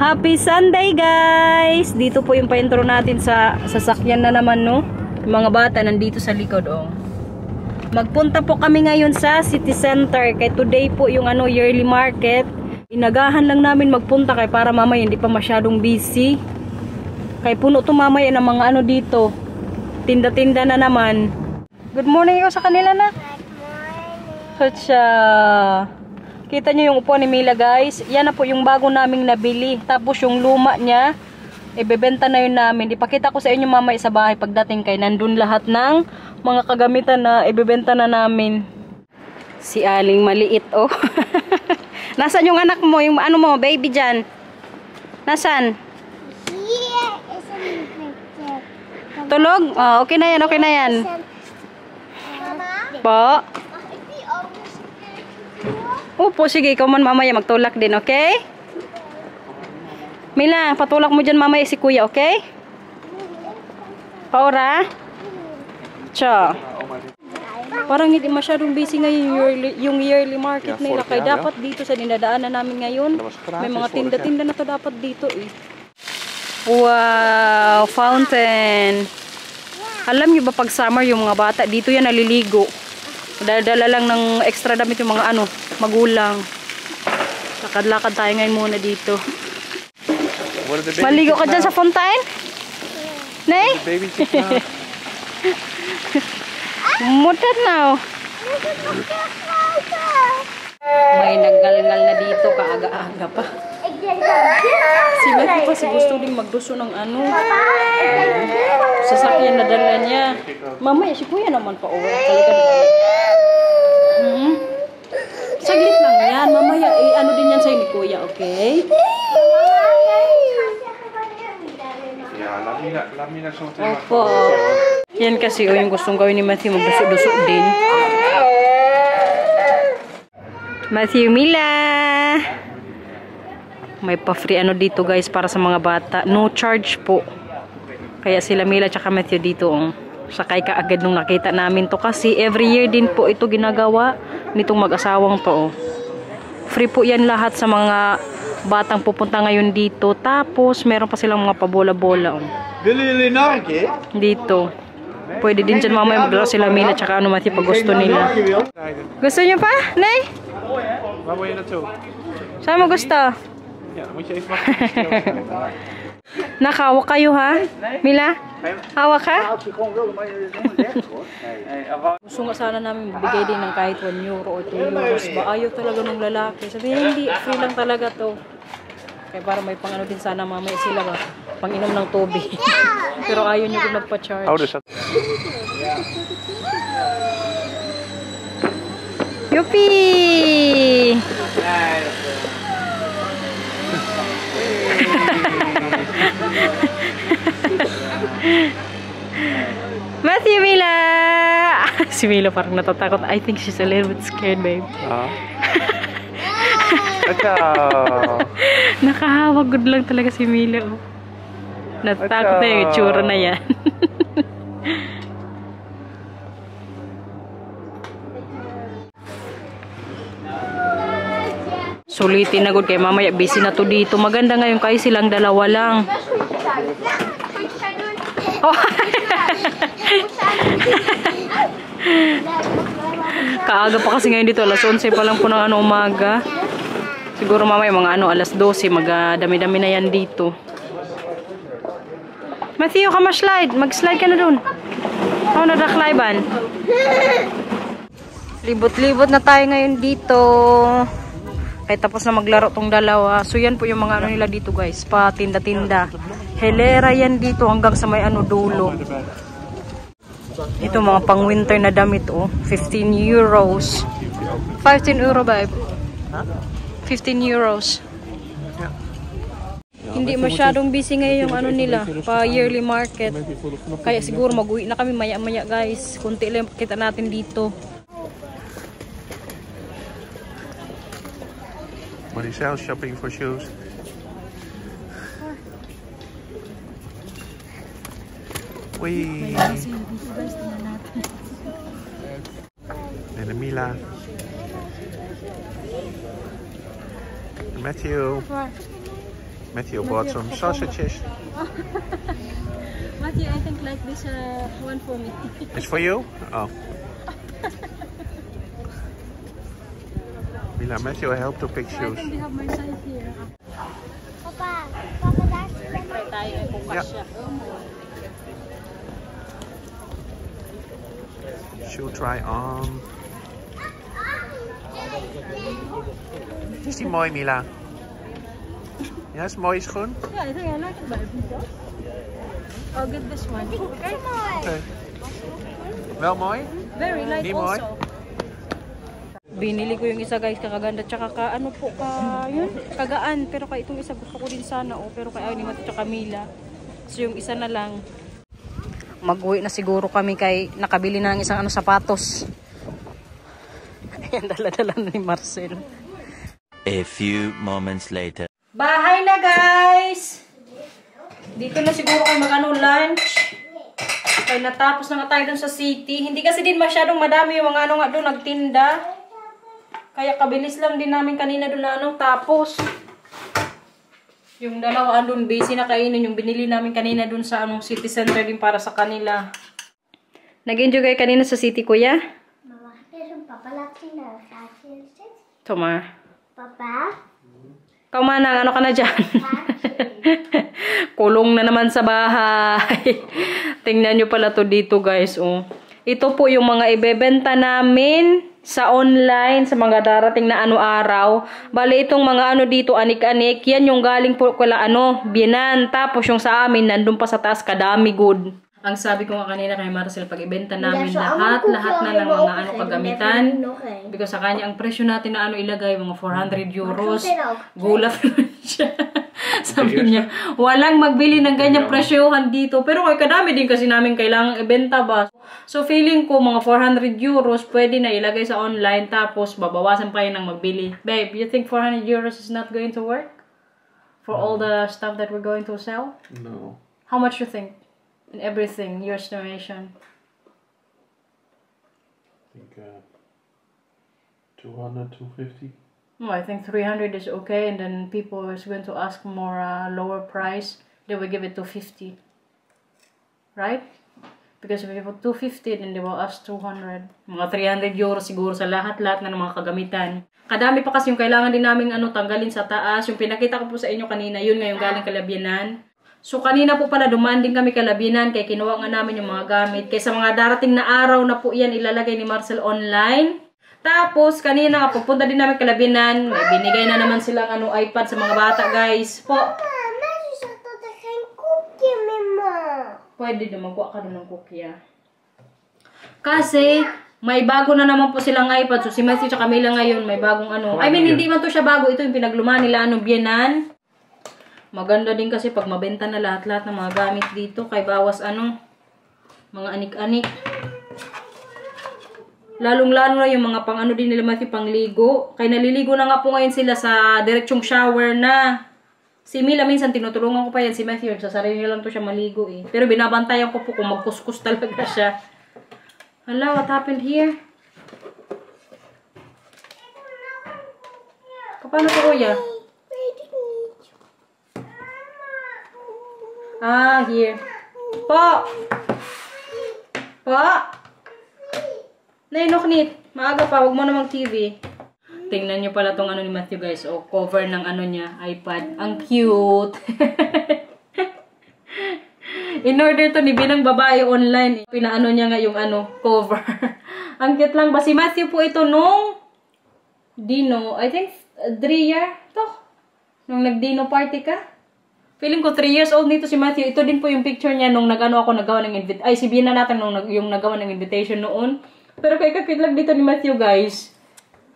Happy Sunday guys! Dito po yung pa-intro natin sa sasakyan na naman, no? Yung mga bata nandito sa likod, oh. Magpunta po kami ngayon sa City Center. Kaya today po yung yearly market. Inagahan lang namin magpunta kay para mamaya hindi pa masyadong busy. Kaya puno to mamaya ng mga dito. Tinda-tinda na naman. Good morning sa kanila na. Good morning. Kita nyo yung upuan ni Mila guys. Yan na po yung bago naming nabili. Tapos yung luma niya, ibebenta na yun namin. Ipakita ko sa inyo mamaya sa bahay pagdating kay nandun lahat ng mga kagamitan na ibebenta na namin. Si Aling maliit, oh. Nasaan yung anak mo? Yung mo, baby dyan? Nasaan? Tulog? Oh, okay na yan, okay na yan. Po? Opo, sige, ikaw man mamaya magtulak din, okay? Mila, patulak mo dyan mamaya si kuya, okay? Paura? Cha. Parang hindi masyadong busy ngayon yung yearly market nila. Kaya dapat dito sa dinadaanan namin ngayon, may mga tinda-tinda na to dapat dito eh. Wow, fountain. Alam nyo ba pag summer yung mga bata, dito yan naliligo. Dala lang ng extra damit yung mga magulang. Lakad-lakad tayo ngayon muna dito. Maligo ka dyan sa fountain? Nay? Mutat na. May naggalngal na dito kaaga-aga pa. Si Matthew kasi gusto din magduso ng sasakyan na dala niya. Mamaya si kuya naman pa saglit lang yan. Mamaya din yan sa'yo ni kuya, okay? Opo. Yan kasi yung gustong gawin ni Matthew, magduso-duso din. Matthew, Mila. May pa-free dito guys para sa mga bata. No charge po. Kaya sila Mila tsaka Matthew dito. Sakay ka agad nung nakita namin to kasi every year din po ito ginagawa nitong mag-asawang to. Free po yan lahat sa mga batang pupunta ngayon dito. Tapos meron pa silang mga pabola-bola. Dito. Pwede din dyan mamaya maglaro sila Mila tsaka Matthew pag gusto nila. Gusto nyo pa? Nay? Saan mo gusto? Nakahawak kayo ha? Mila? Hawak ka? Gusto nga sana namin bigay din ng kahit 1 euro o 2 euros ba? Ayaw talaga ng lalaki. Sabi hindi, free lang talaga to. Kaya para may pang din sana mamaya sila ba? Pang-inom ng tubig. Pero ayaw nyo kung nagpa-charge. Yuppie! Matthew, Mila! Si Mila parang natatakot. I think she's a little bit scared, babe. Nakahawag good lang talaga si Mila. Oh. Natatakot na yung itsura na yan. Sulitin na good kay mamaya busy na to dito. Maganda ngayon kayo silang dalawa lang. Oh. Kaaga pa kasi ngayon dito. Alas 11 pa lang po ng umaga. Siguro mamaya mga alas 12. Magdami-dami na yan dito. Matthew, ka ma-slide. Mag-slide ka na dun. Ako nadaklayban. Libot-libot na tayo ngayon dito. Kaya tapos na maglaro tong dalawa. So yan po yung mga nila dito guys. Pa tinda-tinda. Helera yan dito hanggang sa may dulo. Ito mga pang winter na damit 15 euros. 15 euro babe. 15 euros. Hindi masyadong busy ngayon yung nila. Pa yearly market. Kaya siguro mag-uwi na kami maya-maya guys. Kunti lang kita natin dito. When he sells shopping for shoes. Wee. And Mila. Matthew. Matthew bought some sausages. Matthew, I think like this one for me. It's for you? Oh. Mila, Matthew, I help to pick So I shoes. think they have my size here. Papa, that's Try tayo kung Yeah. kasya. Shoe try on. Is die mooi, Mila? Ja, is mooi schoen? Yeah, I think I like it better. I'll get this one. Okay? Okay. Wel mooi? Very light Di mo, also. Binili ko yung isa guys, kakaganda tsaka ano po yun, kagaan. Pero kaya itong isa gusto ko din sana pero kaya ni Mati tsaka Mila. So yung isa na lang. Mag-uwi na siguro kami kay nakabili na ng isang sapatos. Ayan, dala-dala na ni Marcel. A few moments later. Bahay na guys! Dito na siguro kayo lunch. Kaya natapos na nga tayo dun sa city. Hindi kasi din masyadong madami yung mga nga doon nagtinda. Kaya kabilis lang din namin kanina doon na tapos. Yung dalawa doon busy na kainin yung binili namin kanina doon sa city center din para sa kanila. Nag-enjoy kayo kanina sa city, kuya? Mama, meron pa pala Toma. Papa? Kaumanang, ano ka na dyan? Kulong na naman sa bahay. Tingnan nyo pala to dito guys. Oh. Ito po yung mga ibebenta namin sa online, sa mga darating na araw. Bale itong mga dito, anik-anik, yan yung galing po kala Binan. Tapos yung sa amin, nandun pa sa taas, kadami good. Ang sabi ko nga kanina kay Marcel, pag ibenta namin lahat na ng mga kagamitan. Because sa kanya, ang presyo natin na ilagay, mga 400 euros. Gulat naman siya. Sabi niya, walang magbili ng ganyang presyohan dito. Pero kay kadami din kasi namin kailangang ibenta ba. So feeling ko, mga 400 euros, pwede na ilagay sa online. Tapos babawasan pa yun ng magbili. Babe, you think 400 euros is not going to work? For all the stuff that we're going to sell? No. How much you think? And everything, your estimation. I think 200, 250. No, I think 300 is okay, and then people is going to ask more lower price. They will give it to 50, right? Because if you put 250, then they will ask 200. Mga 300 euros siguro sa lahat-lahat na ng mga kagamitan. Kadami pa kasi yung kailangan din namin tanggalin sa taas. Yung pinakita ko po sa inyo kanina, yun nga yung galing Kalabianan. So, kanina po pala, dumaan din kami Kalabianan, kaya kinuha nga namin yung mga gamit. Kaya sa mga darating na araw na po yan, ilalagay ni Marcel online. Tapos, kanina nga, pupunta din namin Kalabianan. May binigay na naman silang iPad sa mga bata, guys. Po. Pwede din, magkuha ka doon ng cookie, Kasi, may bago na naman po silang iPad. So, si Matthew at Camila ngayon, may bagong I mean, hindi man to siya bago. Ito yung pinagluma nila, Bianan. Maganda din kasi pag mabenta na lahat-lahat ng mga gamit dito. Kay bawas mga anik-anik. Lalong-lalo na yung mga pang din nila Matthew, pangligo. Kaya naliligo na nga po ngayon sila sa diretsong shower na. Si Mila minsan tinutulungan ko pa yan si Matthew. Sa sarili niya lang to siya maligo Pero binabantayan ko po kung magkuskus talaga siya. Hala, what happened here? Paano to, kuya? Here. Po! Po! Nainoknit. Maaga pa, wag mo namang TV. Tingnan nyo pala tong ni Matthew, guys. O, cover ng niya, iPad. Ang cute. In order to ni binang babae online. Pinaano niya nga yung cover. Ang cute lang ba? Si Matthew po ito nung Dino, I think 3 year to. Nung nag-Dino party ka. Feeling ko 3 years old nito si Matthew. Ito din po yung picture niya nung ako nagawa ng invitation. Ay, si Bina natin nung yung nagawa ng invitation noon. Pero kay kakit lang dito ni Matthew, guys.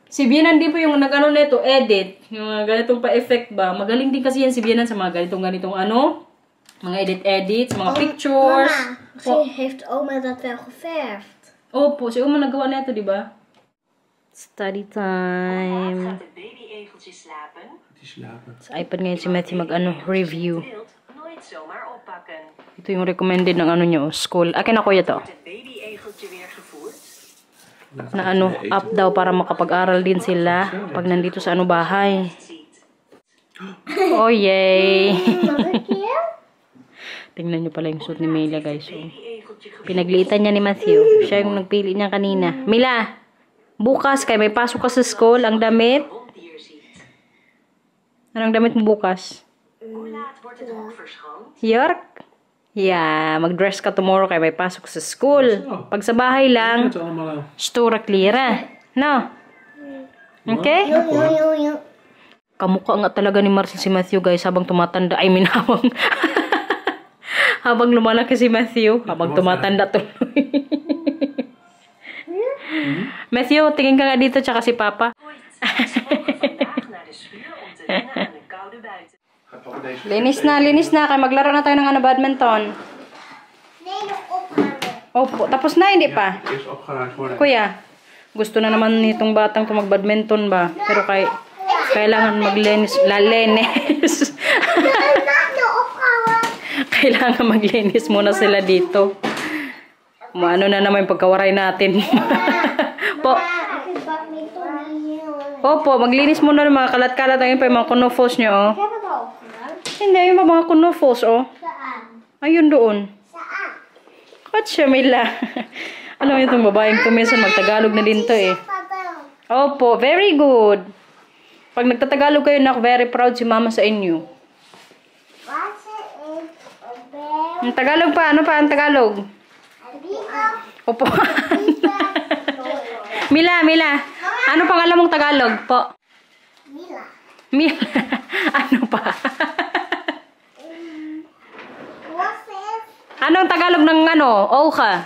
Si Bina din po yung nito, edit. Yung mga ganitong pa-effect ba. Magaling din kasi yan si Bina sa mga ganitong mga edit-edits, mga pictures. Mama, misschien heeft oma dat wel geverfd. Opo, si oma nagawa nito, di ba? Study time. Gaat de baby-egeltje slapen? Sa iPad ngayon si Matthew review. Wilt, nooit zomaar oppakken. Ito yung recommended ng niyo, school. Akin ako ito. Wordt het baby-egeltje weer gevoerd? Na app daw para makapag-aral din sila pag nandito sa bahay. Ziet. Oh, yay! Nog een keer? Tingnan nyo pala yung suit ni Mila, guys. So, pinagliitan niya ni Matthew. Siya yung nagpili niya kanina. Mila, bukas kay may pasok ka sa school. Ang damit. Ronddier ziet. Anong damit mo bukas? Hoe laat wordt het hok verschoond? York? Yeah, mag-dress ka tomorrow kay may pasok sa school. Pag sa bahay lang, Het allemaal aan. stura klira. No? Okay? Jong. Kamukha nga talaga ni Marcel si Matthew, guys, habang tumatanda. I mean, habang lumalaki si Matthew, habang tumatanda tuloy. Matthew, tingin ka nga dito, tsaka si Papa. Ze mogen vandaag naar de schuur om te wennen aan de koude buiten. Gaat papa deze... Linis na. Kaya maglaro na tayo ng badminton. Nee, nog ophangen. Opo, tapos na, hindi pa. Eerst opgeruimd worden. Kuya, gusto na naman nitong batang to mag-badminton ba? Pero kailangan maglinis. Lalenis. Nog ophangen. Kailangan maglinis muna sila dito. Ano na naman yung pagkawaray natin. Po. Ik heb badminton hier. Opo, maglinis muna ng mga kalat-kalat. Ayun pa yung mga kunofos nyo, oh. Ik heb het al opgeruimd. Hindi, yung mga kunofos, oh. Saan? Ayun doon. Saan? Kotse, Mila. Alam mo itong babaeng to, minsan magtagalog na din to, eh. Opo, very good. Pag nagtatagalog kayo, nak, very proud si mama sa inyo. Wat is een bel? Ang Tagalog pa, ano pa ang Tagalog? Opo. Mila. Ano pang alam mong Tagalog po? Mila. Mila. Ano pa? Wat is? Anong Tagalog ng ano? Oka.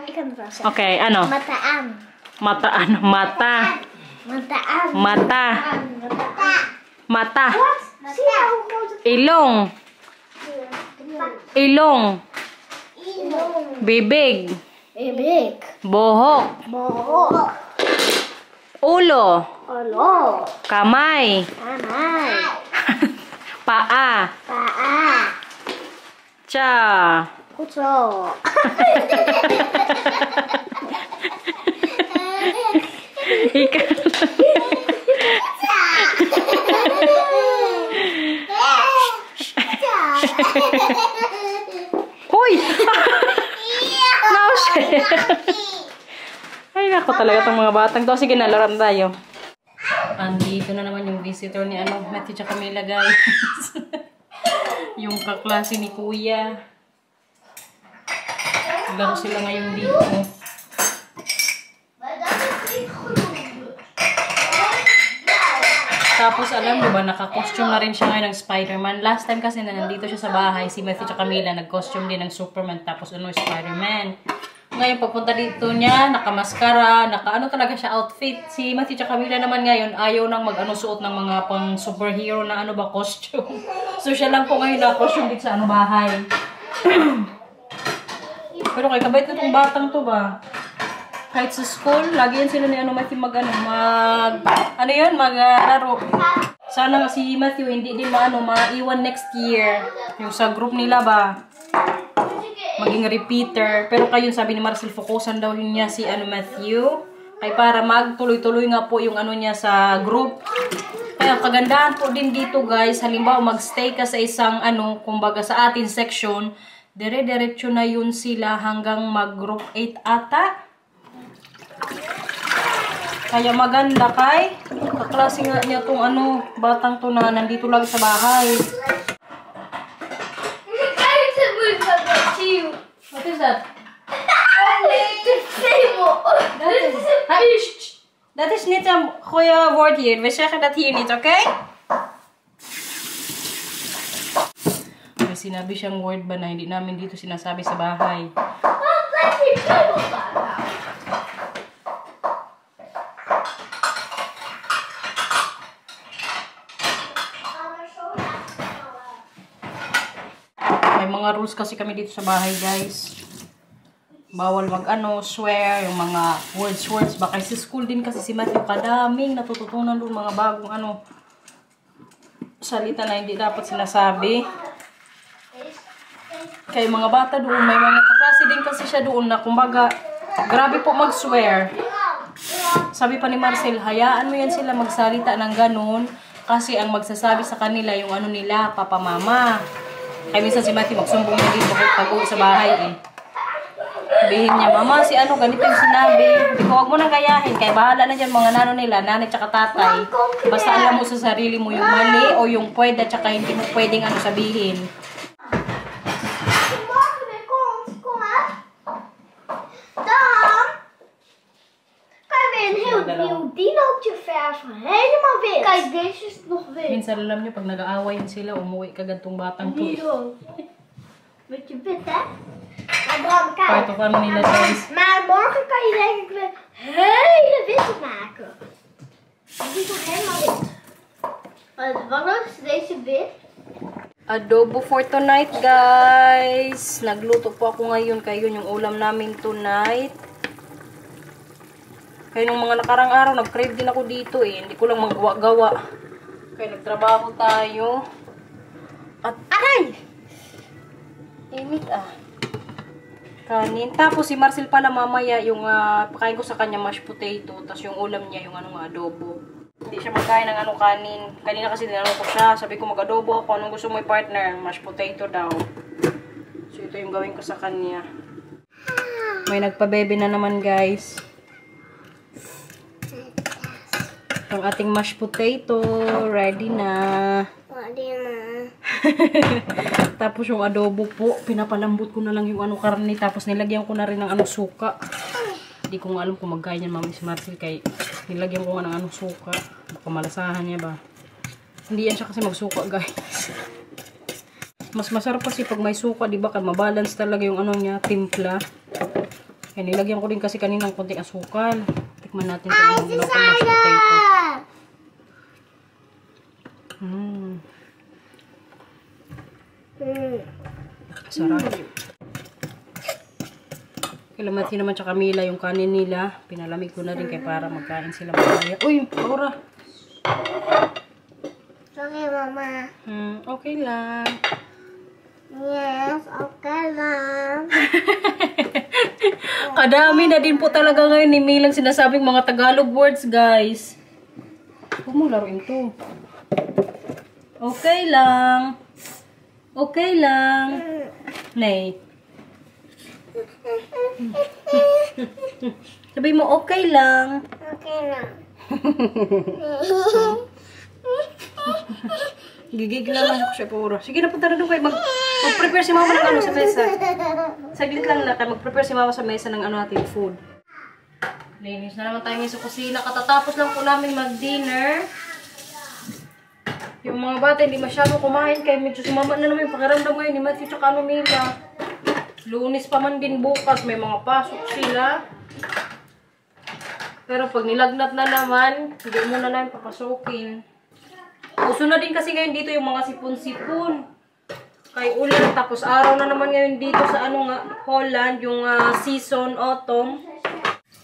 Ik kan het wel zeggen. Okay, ano? Mataan. Mata, ano? Mata. Mataan. Mata. Mataan. Mata. Zie je hoe groot het Ilong. Ilong. Ilong. Bibig. Bibig. Buhok. Bohok. Ulo. Olo. Kamay. Kamay. Paa. Paa. Tsa. Goed zo. Ikaw. Hoy! Nausya. Ay, nako talaga itong mga batang to. Sige na, laran tayo. Andito na naman yung visitor ni Matthew tsaka Camila, guys. Yung kaklase ni Kuya. Laro sila ngayon dito. Tapos alam mo ba, naka-costume na rin siya ngayon ng Spider-Man. Last time kasi na nandito siya sa bahay, si Matthew at Camila, nag-costume din ng Superman, tapos Spider-Man. Ngayon, pagpunta dito niya, naka-maskara, naka-ano talaga siya outfit. Si Matthew at Camila naman ngayon, ayaw nang suot ng mga pang superhero na costume. So siya lang po ngayon na-costume dito sa bahay. Pero kay kabait na itong batang to ba? Kahit sa school, lagi yan sila ni Matthew maglaro. Sana nga si Matthew hindi din maiwan next year. Yung sa group nila ba, maging repeater. Pero kayo sabi ni Marcel, focusan daw niya si Matthew. Ay para magtuloy-tuloy nga po yung niya sa group. Kaya kagandahan po din dito, guys, halimbawa magstay ka sa isang kumbaga sa atin section, dire-diretso na yun sila hanggang mag-group 8 ata. Kaya maganda kay kaklase nga niya tong batang to na nandito lang sa bahay. What is that? Dat is niet een goede woord hier. We zeggen dat hier niet, oké? May sinabi siyang word ba na hindi namin dito sinasabi sa bahay. May mga rules kasi kami dito sa bahay, guys. Bawal swear, yung mga words. Baka sa school din kasi si Matthew, kadaming natututunan doon, mga bagong salita na hindi dapat sinasabi. Kaya mga bata doon, may mga kaklase din kasi siya doon na kumbaga, grabe po mag-swear. sabi pa ni Marcel, hayaan mo yan sila magsalita ng ganun. Kasi ang magsasabi sa kanila, yung ano nila, papa, mama. Kaya minsan si Matthew magsumbong na din pag-uwi sa bahay eh. Sabihin niya, mama, si ano, ganito yung sinabi. Hindi ko, huwag mo nang gayahin. Kaya bahala na dyan mga nano nila, nanay tsaka tatay. Basta alam mo sa sarili mo yung mali o yung pwede tsaka hindi mo pwedeng ano sabihin. Morgen weer komt, kom maar. Dan kan je weer een heel nieuw dinootje verven. Helemaal wit. Kijk, deze is nog wit. Minsan alam nyo, pag nag-aawayan sila, umuwi ka gantong batang to. Dino. Beetje wit, hè? Maar Bram, Part kijk. of ano nila guys. Maar morgen kan je denk ik weer hele witte maken. Die zijn helemaal wit. Wat is deze wit? Adobo for tonight guys. Nagluto po ako ngayon. Kaya yun yung ulam namin tonight. Kaya nung mga nakarang araw, nag-crave din ako dito eh. Hindi ko lang magawa-gawa. Kaya nagtrabaho tayo. At aray! Init ah. Kanin. Tapos si Marcel pala mamaya yung pakain ko sa kanya mashed potato. Tapos yung ulam niya yung anong adobo. Hindi siya magkain ng anong kanin. Kanina kasi dinanong ko siya. Sabi ko mag-adobo ako. Anong gusto mo yung partner? Mashed potato daw. So ito yung gawin ko sa kanya. May nagpabebe na naman guys. Ang ating mashed potato. Ready na. Ready na. Tapos yung adobo po, pinapalambot ko na lang yung ano karne, tapos nilagyan ko na rin ng ano suka. Hindi ko nga alam kung magkain yan mami si Marcel, kay nilagyan ko nga ng ano suka. Baka malasahan niya ba. Hindi yan siya kasi magsuka guys. Mas masarap kasi pag may suka, di ba? Kaya mabalance talaga yung ano niya, timpla. Kaya nilagyan ko din kasi kaninang konting asukal. Tikman natin kung ano mashed potato. Sarap. Kilamati naman tsaka Mila yung kanin nila. Pinalamig ko na rin kaya para magkain sila mamaya. Uy, Laura! Sorry, Mama. Okay lang. Yes, okay lang. Kadami na din po talaga ngayon ni Milang sinasabing mga Tagalog words, guys. Huwag mo laruin to. Okay lang. Okay lang. Nay. Sabi mo, okay lang. Okay lang. Gigigil naman ako siya puro. Sige na, punta na doon kayo. Mag-prepare si mama ng ano sa mesa. Saglit lang na kayo. Mag-prepare si mama sa mesa ng ano natin food. Linis na naman tayo ngayon sa kusina. Katatapos lang po namin mag-dinner. Yung mga bata hindi masyado kumain kaya medyo sumama na naman yung pakiramdam ngayon ni Matthew tsaka ano Mila. Lunes pa man din bukas, may mga pasok sila. Pero pag nilagnat na naman, hindi muna namin papasukin. Uso na din kasi ngayon dito yung mga sipon-sipon. Kay ulan, tapos araw na naman ngayon dito sa ano nga, Holland, yung season, autumn.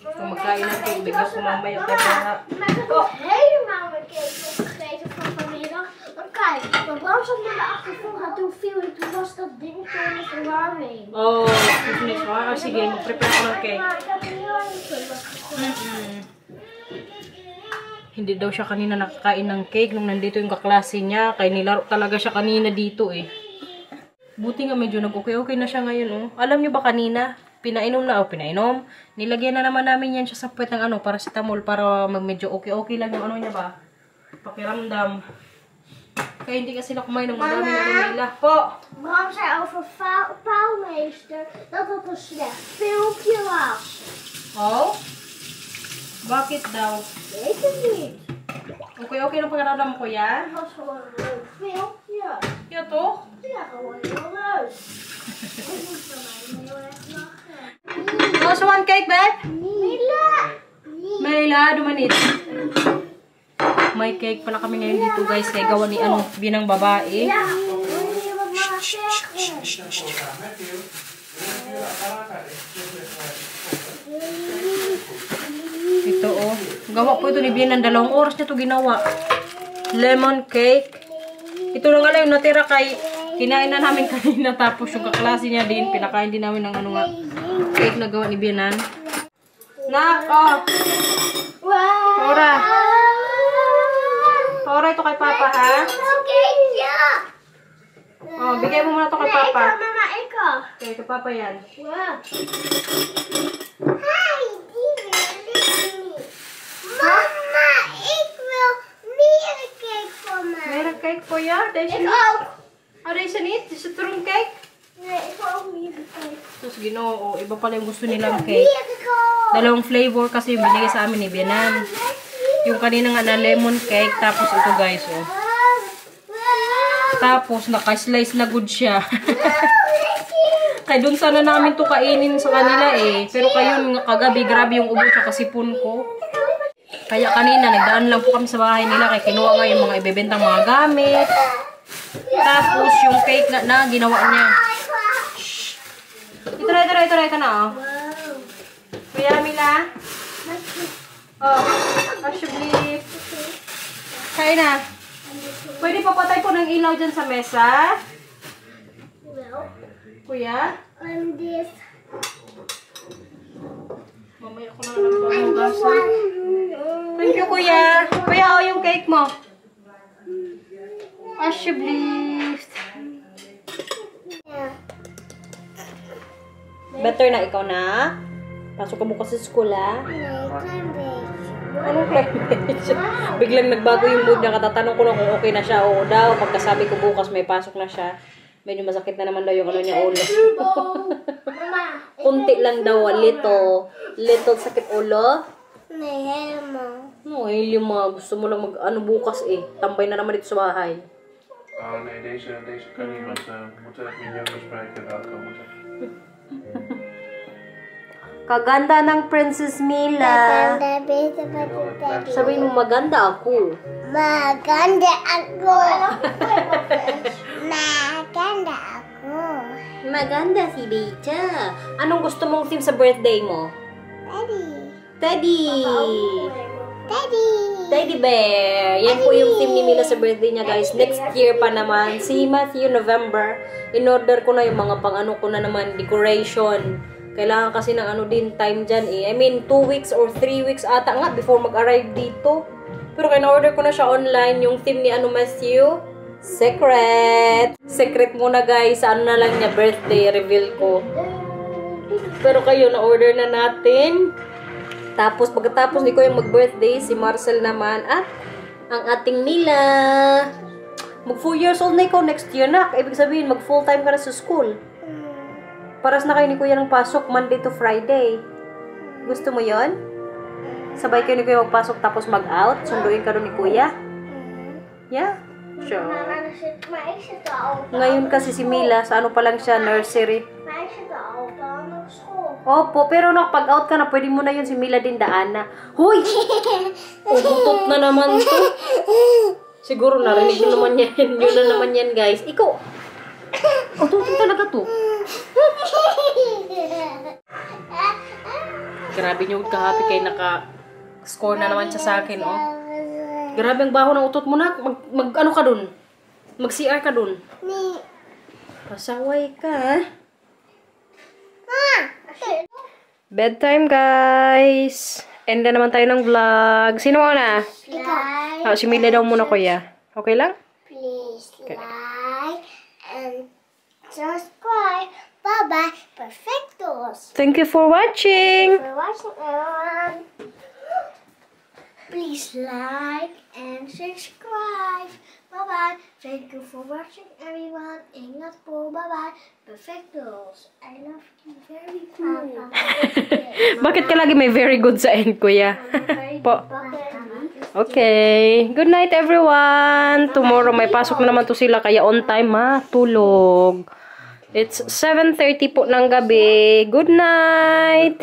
Kung magkain natin, bigyan ko mamaya kaya para... Maar ik heb nog helemaal mijn cake opgegeten van vanmiddag. Maar kijk, mijn Bram zat naar de achtergrond en toen viel ik, toen was dat ding door de verwarming. Oh, excuse me. Sige, mag-prepare ko ng cake. Maar ik heb er heel erg gegooid. Hindi daw siya kanina nakakain ng cake nung nandito yung kaklase niya. Kaya nilaro talaga siya kanina dito eh. Buti nga medyo nag-okay-okay na siya ngayon oh. Alam niyo ba kanina? Pinainom na o pinainom. Nilagyan na naman namin yan siya sa puwet ng ano, paracetamol para medyo okay-okay lang yung ano niya ba. Pakiramdam. Kaya hindi kasi sila kumain ng madami na nila. Po! Bram zei over Pauwmeester dat het een slecht filmpje was. Oh? Bakit daw? Weet het niet. Okay lang pakiramdam ko yan? Het was gewoon een leuk filmpje. Ja toch? Ja, gewoon heel leuk. Ik moest van mij heel erg lachen. Also one cake, babe? Mila! Mayla, dumanit. May cake pala kami ngayon dito guys. Kaya gawa ni ano, binang babae. Ja, wil je wat maar zeggen? Ito oh. Gawa po ito ni Bian ng 2 oras niya ito ginawa. Lemon cake. Ito lang nga yung natira kay kinain na namin kanina. Tapos yung kaklase niya din. Pinakain din namin ng ano nga cake na gawa ni Bianan. Nak, oh. Wow! Ora. Ora, ito kay Papa, ha? Okay, yeah! Oh, bigay mo muna ito kay Papa. Ikaw, Mama, ikaw. Okay, kay Papa yan. Wow. Hi, Mama, ik wil meer cake voor mij. Meron cake voor jou? Deze Ik niet? ook. Oh, deze niet? Is het cake? Nee, ik wil ook meer cake. Tapos ginoo, iba pala yung gusto nilang cake. Meer cake. Dalawang flavor kasi yung binigay sa amin ni Bianan. Yung kanina nga na lemon cake, tapos ito guys, oh. Tapos naka-slice na good siya. Kaya dun sana namin to kainin sa kanila eh. Pero kayo kagabi, grabe yung ubo tsaka sipon ko. Kaya kanina, nagdaan lang po kami sa bahay nila kaya kinuha nga yung mga ibebentang mga gamit. Tapos yung cake na ginawa niya. Ito na oh. Kuya Mila. Oh, actually. Kain na. Pwede papatay po ng ilaw dyan sa mesa. Kuya. And this. Mamaya ko na lang ang gasa. Thank you, Kuya. Kuya, oh, yung cake mo. Ashley. Better na ikaw na. Pasok ka bukas sa school, ha? Anong climate? Biglang nagbago yung mood niya. Katatanong ko lang kung okay na siya. Oo daw. Pagkasabi ko bukas may pasok na siya. Medyo masakit na naman daw yung ano niya ulo. Kunti lang daw. Little sakit ulo. No, yung mga gusto mo lang mag bukas eh. Tambay na naman dito sa bahay. Oh nee, deze kan niet, want we moeten het met jou bespreken welke we moeten. Kaganda ng Princess Mila. Sabihin mo, maganda ako. Maganda ako. Maganda ako. Maganda si Becha. Anong gusto mong theme sa birthday mo? Teddy. Teddy bear. Yan po yung theme ni Mila sa birthday niya, guys. Next year pa naman. Si Matthew, November. In-order ko na yung mga pang-ano ko na naman, decoration. Kailangan kasi ng ano din, time dyan eh. I mean, 2 weeks or 3 weeks ata nga before mag-arrive dito. Pero kaya na-order ko na siya online. Yung theme ni ano, Matthew. Secret. Secret muna, guys. Sa ano na lang niya, birthday reveal ko. Pero kayo, na-order na natin. Tapos, pagkatapos ni ko yung mag-birthday, si Marcel naman, at ang ating Mila. Mag 4 years old na ikaw next year na. Ibig sabihin, mag full time ka na sa school. Paras na kayo ni Kuya ng pasok, Monday to Friday. Gusto mo yon? Sabay kayo ni Kuya magpasok tapos mag-out? Sunduin ka doon ni Kuya? Yeah? Sure. Maar ik zit al. Ngayon kasi si Mila, sa ano pa lang siya, nursery. Maar ik zit al op school. Opo, pero pag-out ka na, pwede mo na yun si Mila din daan na. Hoy! Ubutot na naman to. Siguro narinig nyo naman yan. Yun na naman yan, guys. Ikaw, ututin talaga to. Grabe nyo kahapi kay naka-score na naman siya sa akin, oh. Grabe ang baho ng utot mo na. Ano ka dun? Mag-CR ka dun. Pasaway ka, Bedtime, guys. End na naman tayo ng vlog. Sino mo na? Like. Si Mila daw muna, Kuya. Okay lang? Please like and subscribe. Bye-bye. Perfectos. Thank you for watching. For watching, everyone. Please like and subscribe. Bye-bye. Thank you for watching, everyone. Ingat po. Bye-bye. Perfectos. I love you very cool. Bakit ka lagi may very good sa end, Kuya? Po. Okay. Good night, everyone. Tomorrow may pasok na naman to sila, kaya on time, tulog. It's 7:30 po ng gabi. Good night.